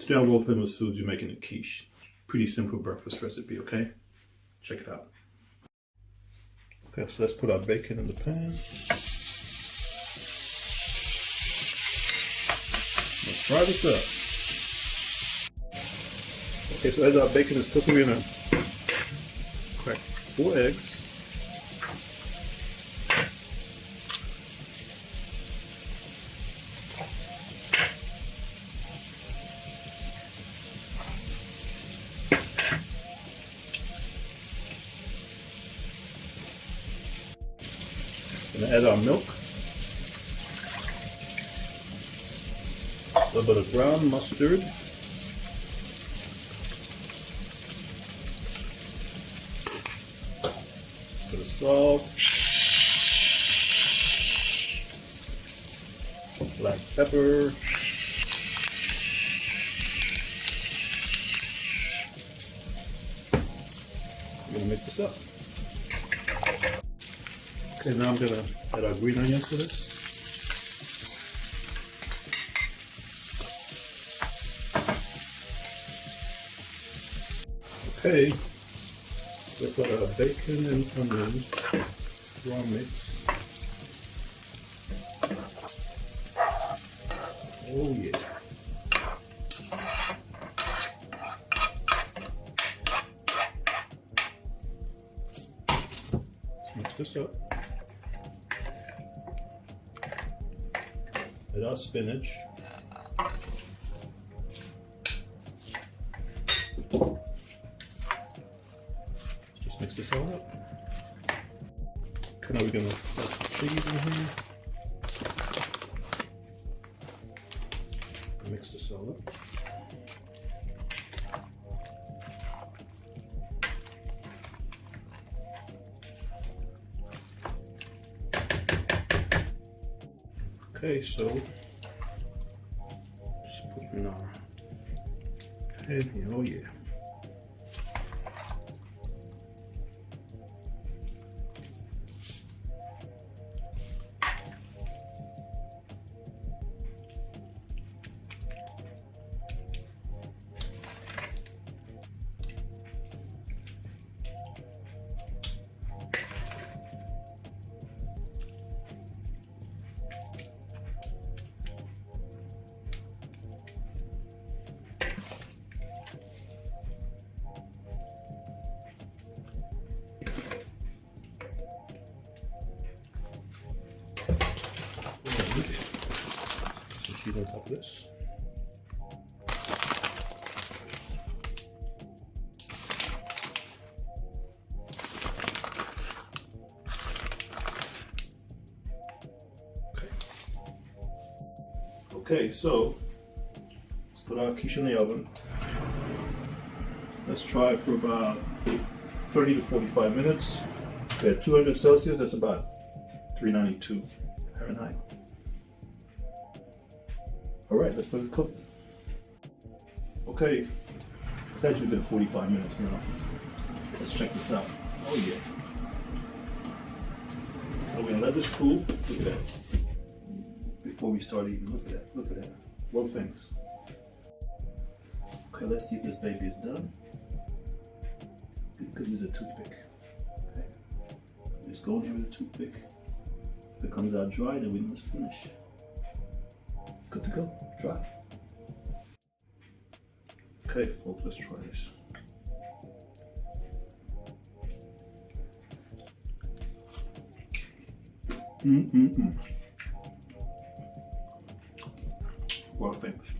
Today on World Famous Foods, we're making a quiche. Pretty simple breakfast recipe, okay? Check it out. Okay, so let's put our bacon in the pan. Let's fry this up. Okay, so as our bacon is cooking, we're gonna crack 4 eggs. Gonna add our milk, a little bit of ground mustard, a bit of salt, black pepper, we're gonna mix this up. Okay, now I'm going to add our green onions to this. Okay, let's let our bacon and onions raw mix. Oh yeah. Mix this up. Add our spinach. Just mix this all up. Okay, now we're going to put some cheese in here. Mix this all up. Okay, so just put it in our pan here. Oh yeah. Some cheese on top of this. Okay, so let's put our quiche in the oven. Let's try it for about 30 to 45 minutes. At 200 Celsius, that's about 392 Fahrenheit. All right, let's let it cook. Okay, it's actually been 45 minutes now. Let's check this out. Oh yeah. We're gonna let this cool. Look at that. Before we start eating, look at that, look at that. World famous. Okay, let's see if this baby is done. You could use a toothpick. Okay, just go in here with a toothpick. If it comes out dry, then we must finish. Good to go, dry. Okay, folks, let's try this. World famous.